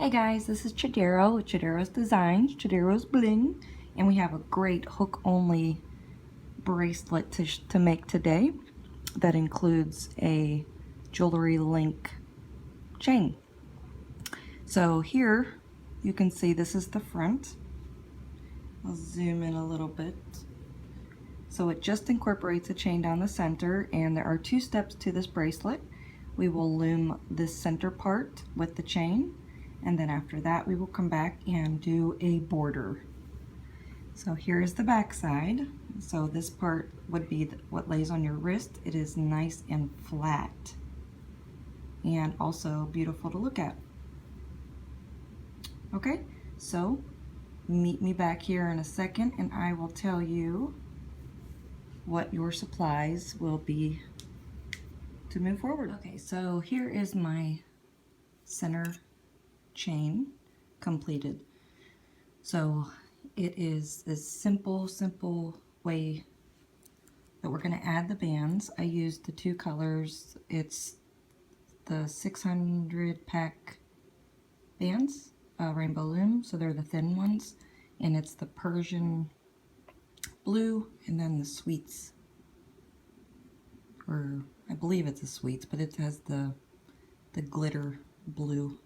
Hey guys, this is Chodaro with Chodaros Designs, Chodaros Bling, and we have a great hook-only bracelet to make today that includes a jewelry link chain. So here you can see this is the front. I'll zoom in a little bit. So it just incorporates a chain down the center, and there are 2 steps to this bracelet. We will loom this center part with the chain, and then after that we will come back and do a border. So here is the back side. So this part would be what lays on your wrist. It is nice and flat and also beautiful to look at. Okay, so meet me back here in a second and I will tell you what your supplies will be to move forward. Okay, so here is my center chain completed. So it is this simple way that we're going to add the bands. I used the 2 colors. It's the 600 pack bands, Rainbow Loom, so they're the thin ones, and it's the Persian blue and then the sweets, or I believe it's the sweets, but it has the glitter blue.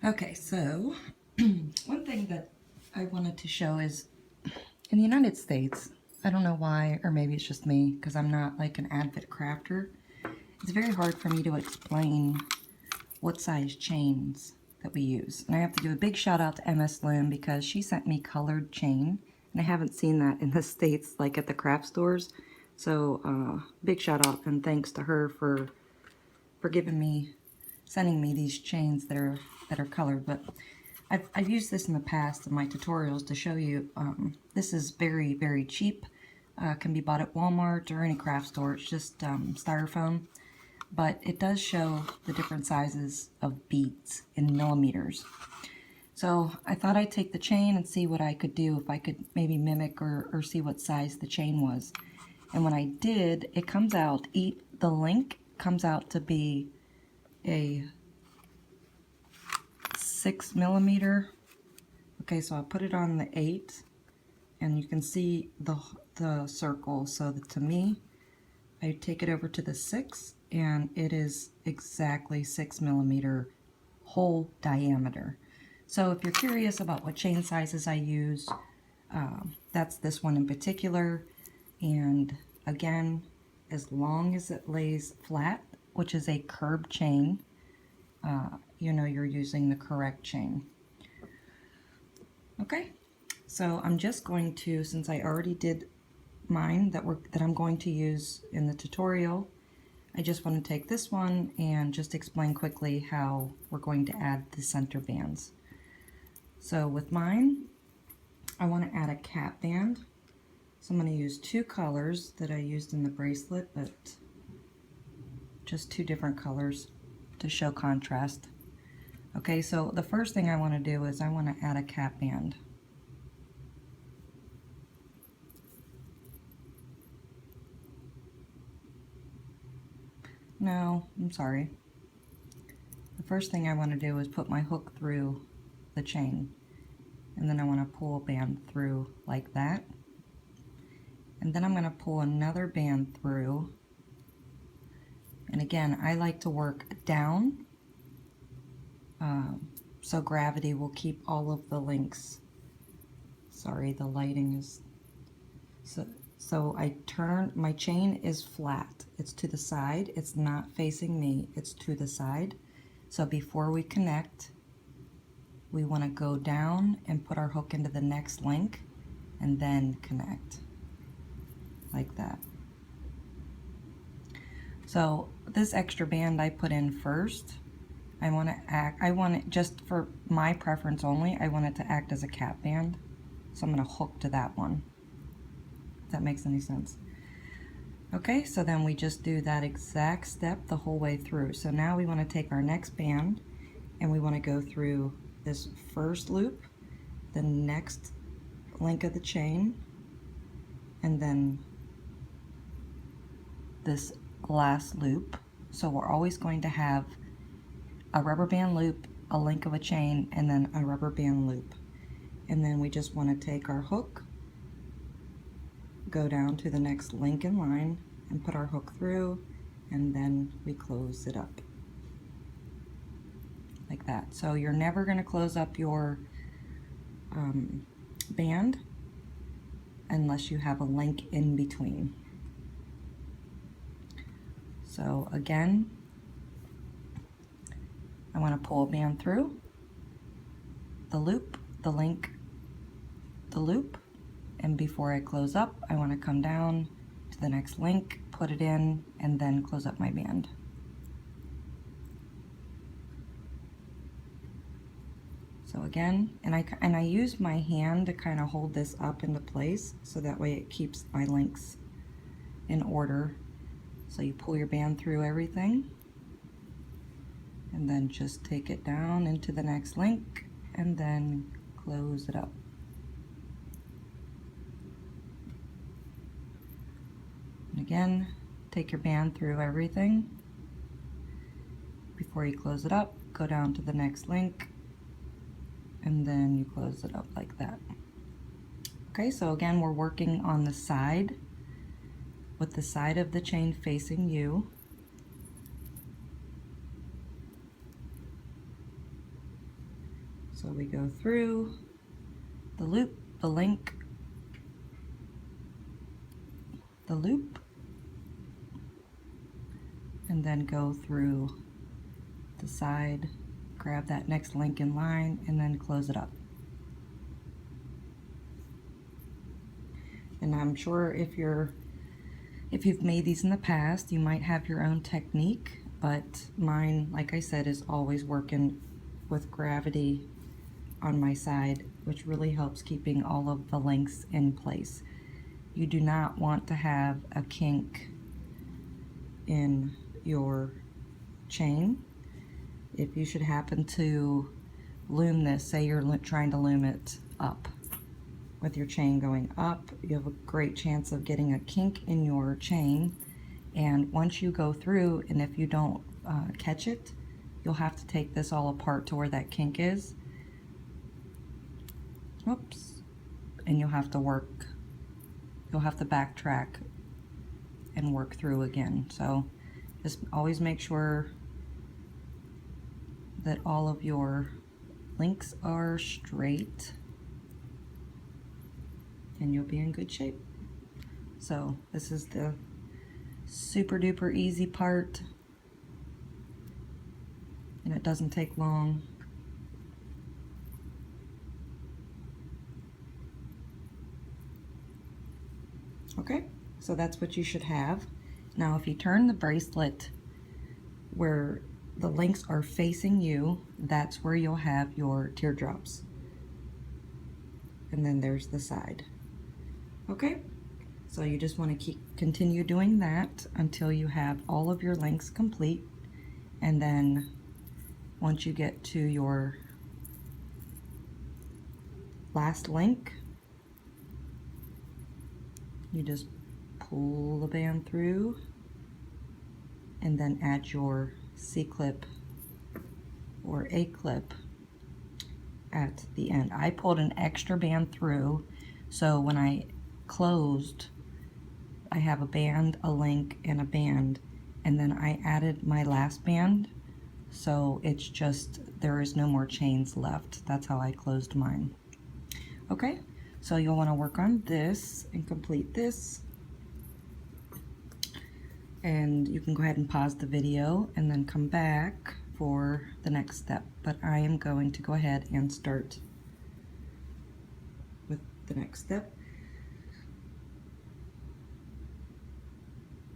Okay, so one thing that I wanted to show is in the United States, I don't know why, or maybe it's just me, because I'm not like an avid crafter, it's very hard for me to explain what size chains that we use. And I have to give a big shout out to MS Loom because she sent me colored chain, and I haven't seen that in the States like at the craft stores. So big shout out and thanks to her for sending me these chains that are colored. But I've used this in the past in my tutorials to show you. This is very cheap. Can be bought at Walmart or any craft store. It's just styrofoam, but it does show the different sizes of beads in millimeters. So I thought I'd take the chain and see what I could do, if I could maybe mimic or see what size the chain was. And when I did, it comes out, the link comes out to be a 6 millimeter. Okay, so I put it on the 8, and you can see the circle. So to me, I take it over to the 6, and it is exactly 6 millimeter whole diameter. So if you're curious about what chain sizes I use, that's this one in particular. And again, as long as it lays flat, which is a curb chain, you know you're using the correct chain. Okay, so I'm just going to, since I already did mine that I'm going to use in the tutorial, I just want to take this one and just explain quickly how we're going to add the center bands. So with mine, I want to add a cap band. So I'm going to use 2 colors that I used in the bracelet, but just 2 different colors to show contrast. Okay, so the first thing I want to do is I want to add a cap band. No, I'm sorry. The first thing I want to do is put my hook through the chain, and then I want to pull a band through like that. And then I'm going to pull another band through. And again, I like to work down, so gravity will keep all of the links. Sorry, the lighting is... So I turn, my chain is flat. It's to the side. It's not facing me. It's to the side. So before we connect, we want to go down and put our hook into the next link and then connect. Like that. So this extra band I put in first. I want it just for my preference only, I want it to act as a cap band. So I'm going to hook to that one. If that makes any sense. Okay, so then we just do that exact step the whole way through. So now we want to take our next band and we want to go through this first loop, the next link of the chain, and then this last loop. So we're always going to have a rubber band loop a link of a chain, and then a rubber band loop. And then we just want to take our hook, go down to the next link in line, and put our hook through, and then we close it up like that. So you're never going to close up your band unless you have a link in between. So again, I want to pull a band through, the loop, the link, the loop, and before I close up, I want to come down to the next link, put it in, and then close up my band. So again, and I use my hand to kind of hold this up into place so that way it keeps my links in order. So you pull your band through everything and then just take it down into the next link and then close it up. And again, take your band through everything. Before you close it up, go down to the next link, and then you close it up like that. Okay, so again, we're working on the side, with the side of the chain facing you. So we go through the loop, the link, the loop, and then go through the side, grab that next link in line, and then close it up. And I'm sure if you've made these in the past, you might have your own technique, but mine, like I said, is always working with gravity on my side, which really helps keeping all of the links in place. You do not want to have a kink in your chain. If you should happen to loom this, say you're trying to loom it up with your chain going up, you have a great chance of getting a kink in your chain, and once you go through, and if you don't catch it, you'll have to take this all apart to where that kink is. Whoops. And you'll have to backtrack and work through again. So just always make sure that all of your links are straight and you'll be in good shape. So this is the super duper easy part, and it doesn't take long. Okay, so that's what you should have. Now if you turn the bracelet where the links are facing you, that's where you'll have your teardrops. And then there's the side. Okay, so you just want to continue doing that until you have all of your links complete, and then once you get to your last link, you just pull the band through and then add your C-clip or A-clip at the end. I pulled an extra band through, so when I closed, I have a band, a link, and a band, and then I added my last band, so it's just, there is no more chains left. That's how I closed mine. Okay, so you'll want to work on this and complete this, and you can go ahead and pause the video and then come back for the next step, but I am going to go ahead and start with the next step.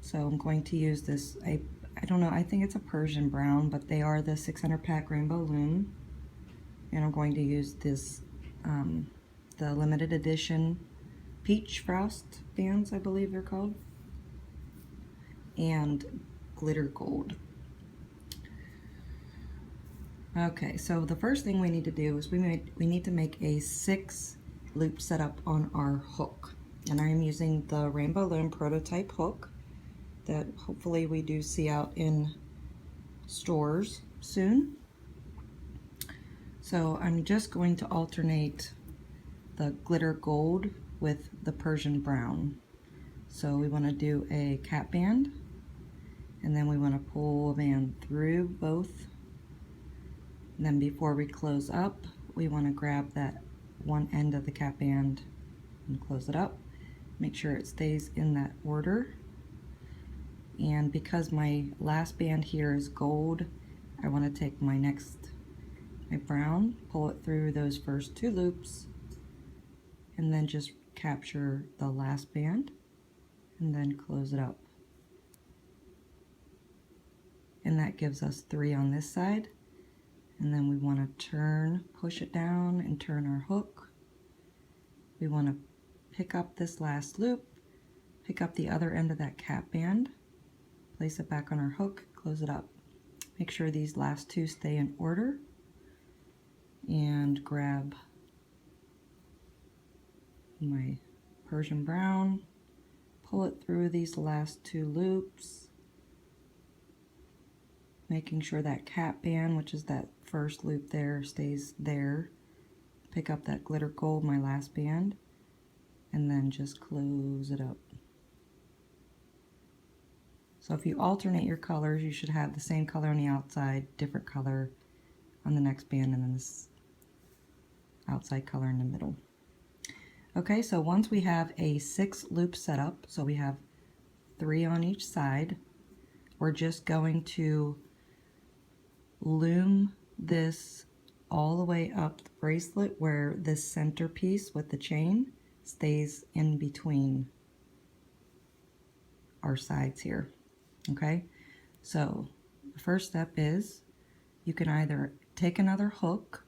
So I'm going to use this, I don't know, I think it's a Persian brown, but they are the 600 pack rainbow loom, and I'm going to use this the limited edition peach frost bands, I believe they're called, and glitter gold. Okay, so the first thing we need to do is we need to make a 6 loop setup on our hook, and I am using the Rainbow Loom prototype hook that hopefully we do see out in stores soon. So I'm just going to alternate the glitter gold with the Persian brown. So we want to do a cap band, and then we want to pull a band through both. And then before we close up, we want to grab that one end of the cap band and close it up. Make sure it stays in that order. And because my last band here is gold, I want to take my brown, pull it through those first two loops, and then just capture the last band and then close it up. And that gives us 3 on this side. And then we want to push it down and turn our hook. We want to pick up this last loop, pick up the other end of that cap band, place it back on our hook, close it up. Make sure these last two stay in order, and grab my Persian brown, pull it through these last two loops, making sure that cap band, which is that first loop there, stays there. Pick up that glitter gold, my last band, and then just close it up. So if you alternate your colors, you should have the same color on the outside, different color on the next band, and then this outside color in the middle. Okay, so once we have a 6 loop setup, so we have 3 on each side, we're just going to loom this all the way up the bracelet where this center piece with the chain stays in between our sides here. Okay, so the first step is you can either take another hook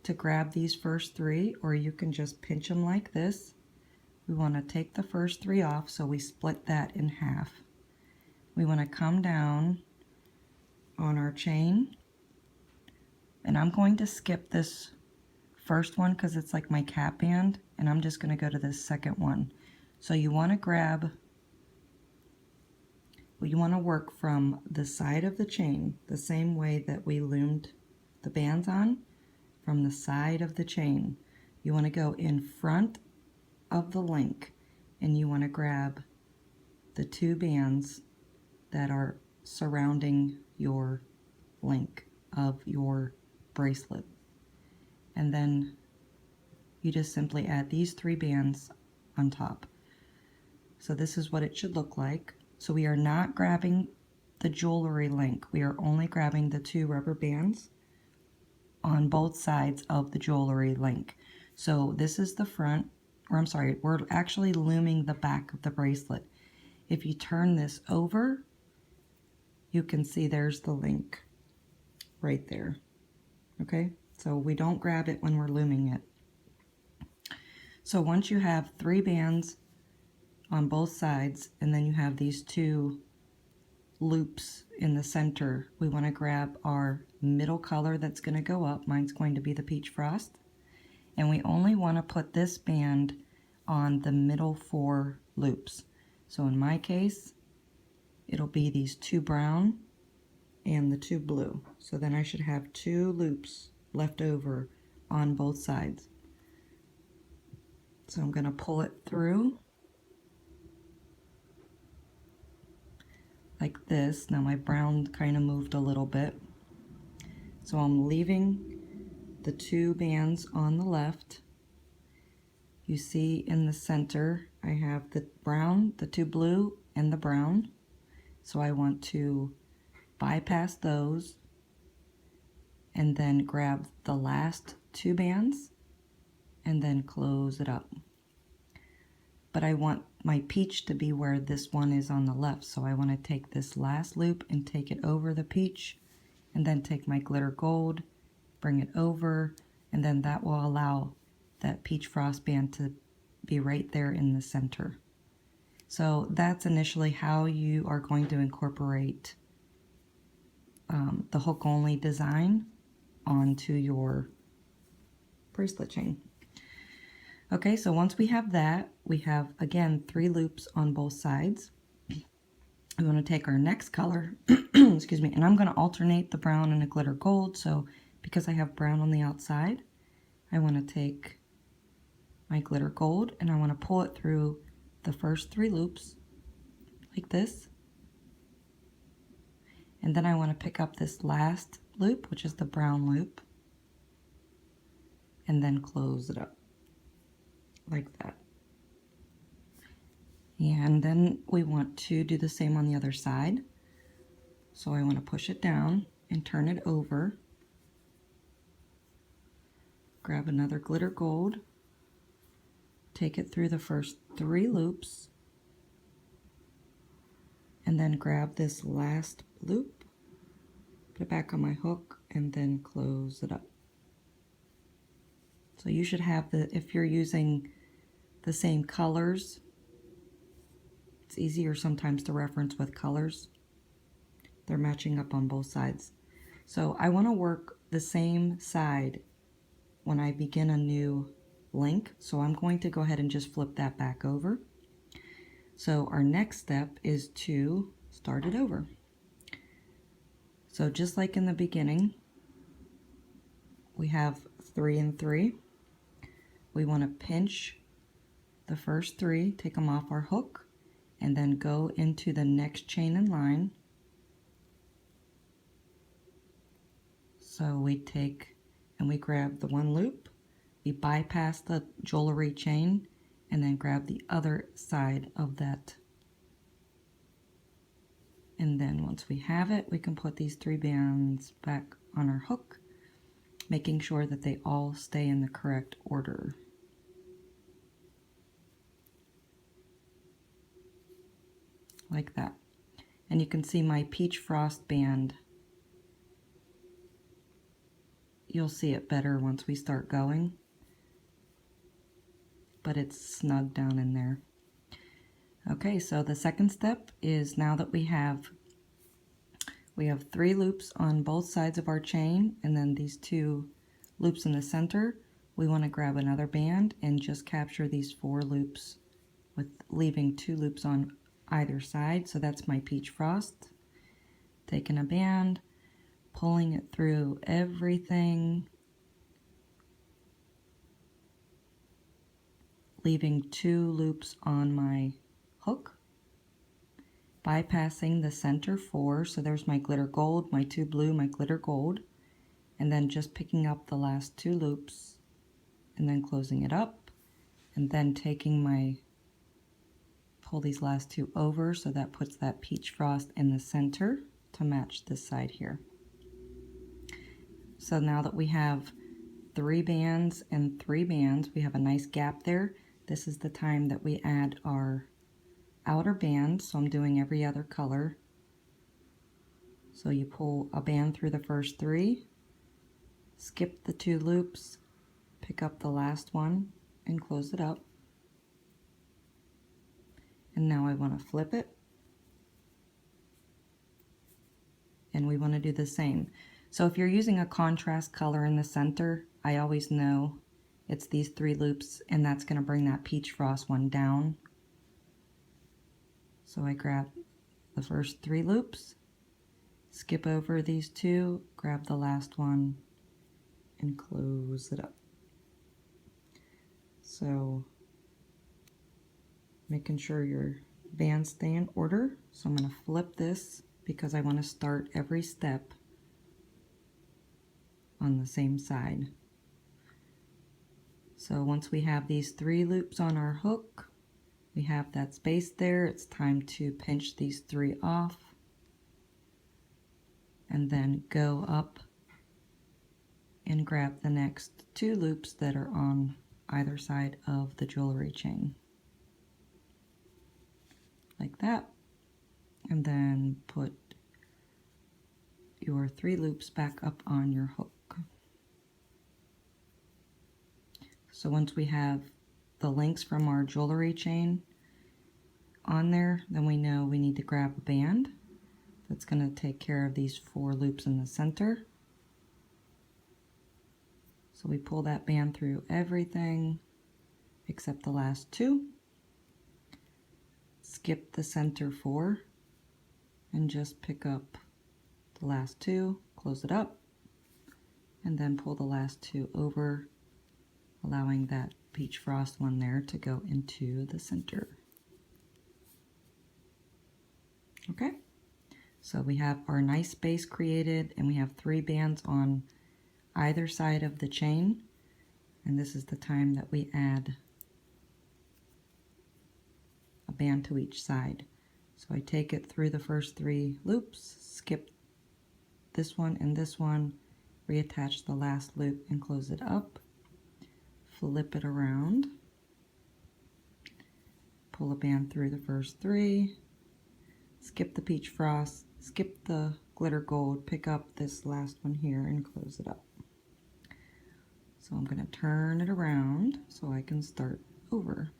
to grab these first 3, or you can just pinch them like this. We want to take the first 3 off, so we split that in half. We want to come down on our chain, and I'm going to skip this first one because it's like my cap band, and I'm just going to go to this second one. So you want to work from the side of the chain the same way that we loomed the bands on. From the side of the chain, you want to go in front of the link, and you want to grab the 2 bands that are surrounding your link of your bracelet, and then you just simply add these 3 bands on top. So this is what it should look like. So we are not grabbing the jewelry link, we are only grabbing the 2 rubber bands on both sides of the jewelry link. So this is the front, or I'm sorry, we're actually looming the back of the bracelet. If you turn this over, you can see there's the link right there. Okay, so we don't grab it when we're looming it. So once you have 3 bands on both sides, and then you have these 2 loops in the center, we want to grab our middle color that's going to go up. Mine's going to be the peach frost, and we only want to put this band on the middle 4 loops. So in my case, it'll be these 2 brown and the 2 blue. So then I should have 2 loops left over on both sides. So I'm going to pull it through like this. Now my brown kind of moved a little bit, so I'm leaving the 2 bands on the left. You see in the center I have the brown, the 2 blue, and the brown, so I want to bypass those and then grab the last 2 bands and then close it up. But I want my peach to be where this one is on the left, so I want to take this last loop and take it over the peach, and then take my glitter gold, bring it over, and then that will allow that peach frost band to be right there in the center. So that's initially how you are going to incorporate the hook only design onto your bracelet chain. Okay, so once we have that, we have again 3 loops on both sides. We want to take our next color, excuse me, and I'm going to alternate the brown and the glitter gold. So because I have brown on the outside, I want to take my glitter gold and I want to pull it through the first 3 loops like this. And then I want to pick up this last loop, which is the brown loop, and then close it up like that. And then we want to do the same on the other side. So I want to push it down and turn it over. Grab another glitter gold, take it through the first 3 loops, and then grab this last loop, put it back on my hook, and then close it up. So you should have if you're using the same colors, it's easier sometimes to reference with colors. They're matching up on both sides. So I want to work the same side when I begin a new link. So I'm going to go ahead and just flip that back over. So our next step is to start it over. So just like in the beginning, we have 3 and 3. We want to pinch the first 3, take them off our hook, and then go into the next chain in line. So we take and we grab the 1 loop, we bypass the jewelry chain, and then grab the other side of that. And then once we have it, we can put these 3 bands back on our hook, making sure that they all stay in the correct order. Like that. And you can see my peach frost band. You'll see it better once we start going, but it's snug down in there. Okay, so the second step is, now that we have 3 loops on both sides of our chain and then these 2 loops in the center, we want to grab another band and just capture these 4 loops with leaving 2 loops on either side. So that's my peach frost. Taking a band, pulling it through everything, leaving 2 loops on my hook, bypassing the center 4, so there's my glitter gold, my 2 blue, my glitter gold, and then just picking up the last 2 loops and then closing it up, and then pull these last 2 over, so that puts that peach frost in the center to match this side here. So now that we have 3 bands and 3 bands, we have a nice gap there. This is the time that we add our outer band, so I'm doing every other color. So you pull a band through the first 3, skip the 2 loops, pick up the last one, and close it up. And now I want to flip it, and we want to do the same. So if you're using a contrast color in the center, I always know it's these 3 loops, and that's going to bring that peach frost one down. So I grab the first 3 loops, skip over these 2, grab the last one, and close it up. So making sure your bands stay in order. So I'm going to flip this because I want to start every step on the same side. So once we have these 3 loops on our hook, we have that space there, it's time to pinch these 3 off and then go up and grab the next 2 loops that are on either side of the jewelry chain. Like that. And then put your 3 loops back up on your hook. So once we have the links from our jewelry chain on there, then we know we need to grab a band that's going to take care of these 4 loops in the center. So we pull that band through everything except the last 2. Skip the center 4 and just pick up the last 2, close it up, and then pull the last two over, allowing that peach frost one there to go into the center. Okay, so we have our nice base created, and we have 3 bands on either side of the chain, and this is the time that we add a band to each side. So I take it through the first 3 loops, skip this one and this one, reattach the last loop and close it up, flip it around, pull a band through the first 3, skip the peach frost, skip the glitter gold, pick up this last one here and close it up. So I'm going to turn it around so I can start over.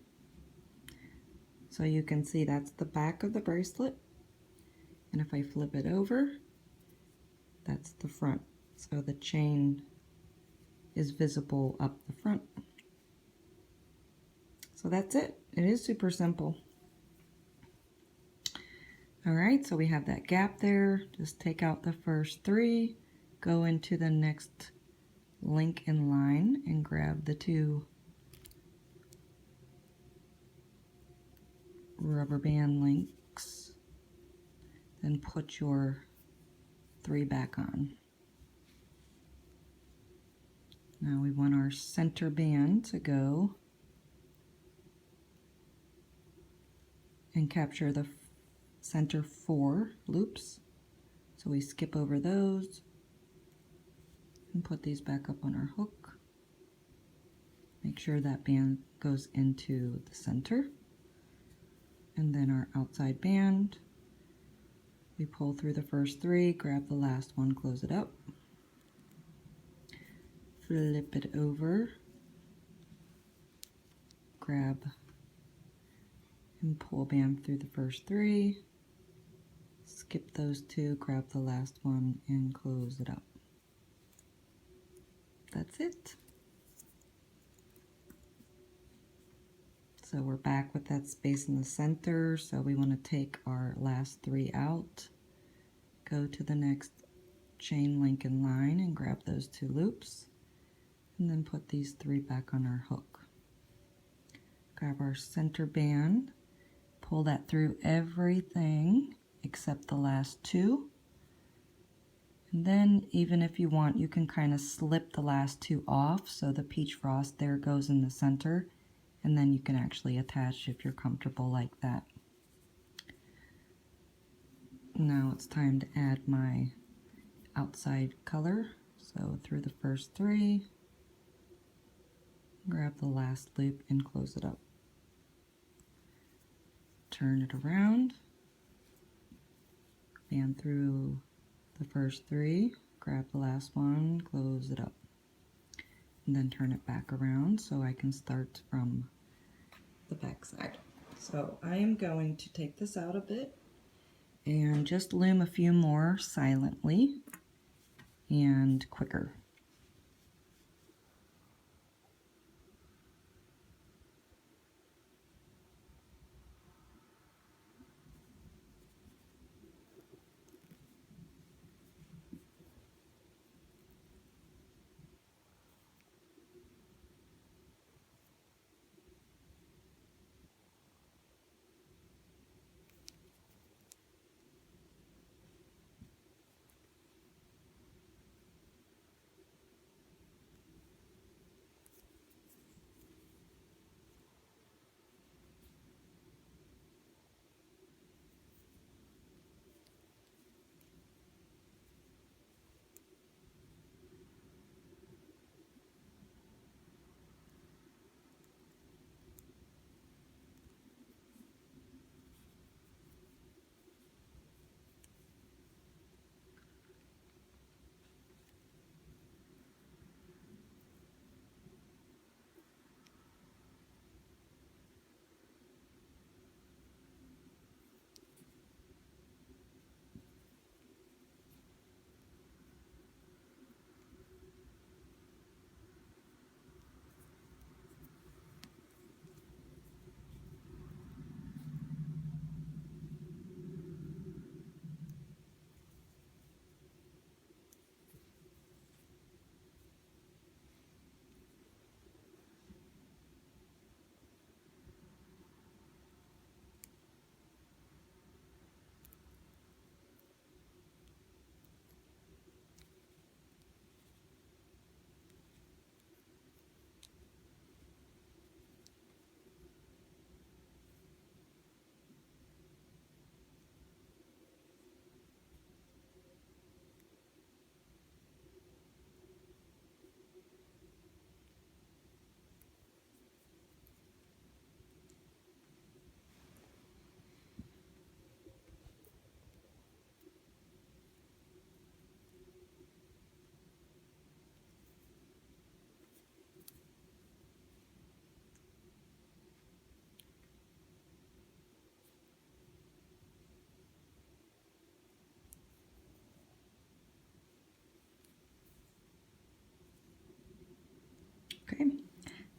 So you can see that's the back of the bracelet, and if I flip it over, that's the front. So the chain is visible up the front. So that's it. It is super simple. All right, so we have that gap there. Just take out the first 3, go into the next link in line and grab the 2 rubber band links, then put your 3 back on. Now we want our center band to go and capture the center 4 loops. So we skip over those and put these back up on our hook. Make sure that band goes into the center. And then our outside band, we pull through the first 3, grab the last one, close it up, flip it over, grab and pull band through the first 3, skip those 2, grab the last one and close it up. That's it. So we're back with that space in the center, so we want to take our last 3 out, go to the next chain link in line and grab those 2 loops, and then put these 3 back on our hook. Grab our center band, pull that through everything except the last 2, and then even if you want, you can kind of slip the last 2 off so the peach frost there goes in the center, and then you can actually attach if you're comfortable like that. Now it's time to add my outside color. So through the first 3, grab the last loop and close it up. Turn it around, band through the first 3, grab the last one, close it up, and then turn it back around so I can start from the back side. So I am going to take this out a bit and just loom a few more silently and quicker.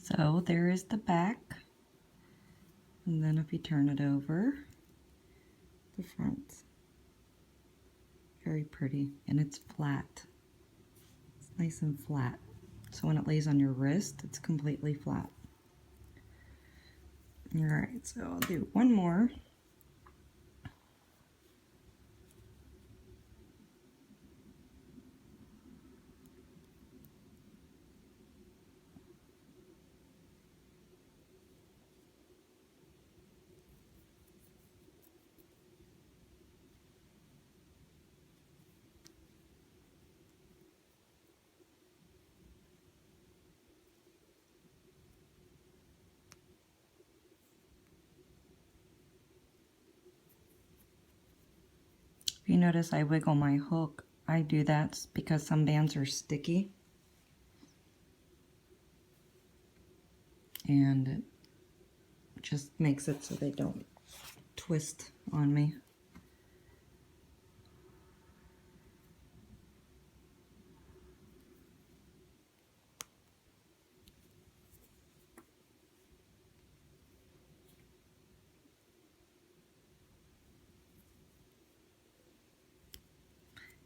So there is the back, and then if you turn it over, the front. Very pretty, and it's flat. It's nice and flat. So when it lays on your wrist, it's completely flat. All right, so I'll do one more. If you notice I wiggle my hook, I do that because some bands are sticky. And it just makes it so they don't twist on me.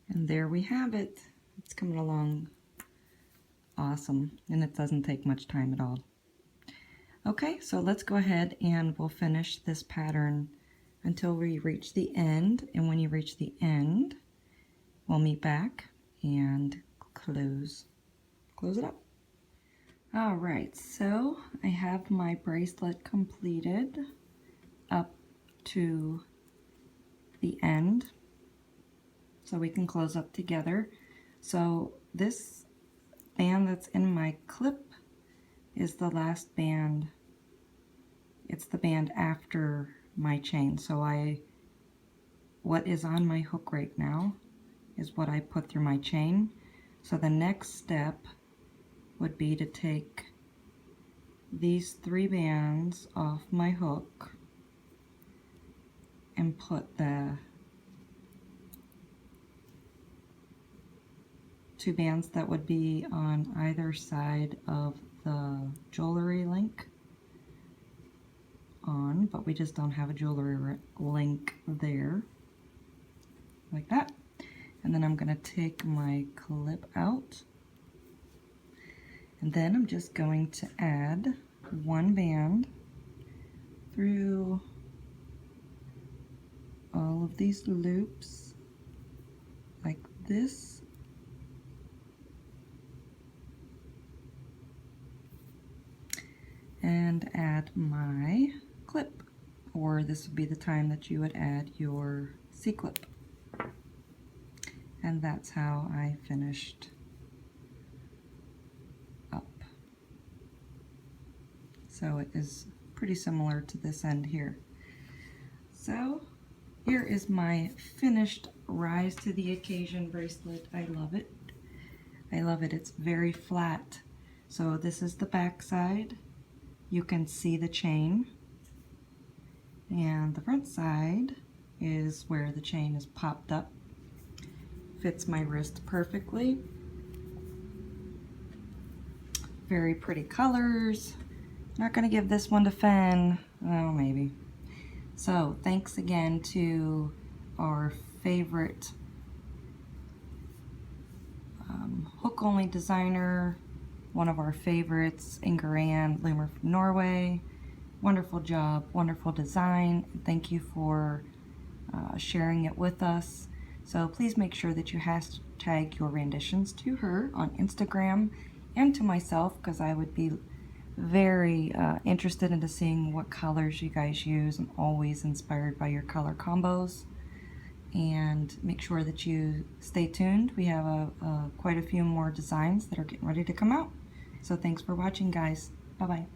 And there we have it. It's coming along awesome, and it doesn't take much time at all. Okay, so let's go ahead and we'll finish this pattern until we reach the end, and when you reach the end, we'll meet back and close it up. All right, so I have my bracelet completed up to the end, so we can close up together. So this band that's in my clip is the last band. It's the band after my chain. So what is on my hook right now is what I put through my chain. So the next step would be to take these 3 bands off my hook and put the 2 bands that would be on either side of the jewelry link on, but we just don't have a jewelry link there, like that. And then I'm going to take my clip out, and then I'm just going to add 1 band through all of these loops like this, and add my clip, or this would be the time that you would add your C-clip. And that's how I finished up. So it is pretty similar to this end here. So here is my finished Rise to the Occasion bracelet. I love it. I love it. It's very flat. So this is the back side. You can see the chain, and the front side is where the chain is popped up. Fits my wrist perfectly. Very pretty colors. Not going to give this one to Fen. Oh, maybe. So thanks again to our favorite hook-only designer, one of our favorites, Ingeran, Loomer.from.Norway. Wonderful job, wonderful design. Thank you for sharing it with us. So please make sure that you hashtag your renditions to her on Instagram and to myself, because I would be very interested into seeing what colors you guys use. I'm always inspired by your color combos. And make sure that you stay tuned. We have quite a few more designs that are getting ready to come out. So thanks for watching, guys. Bye-bye.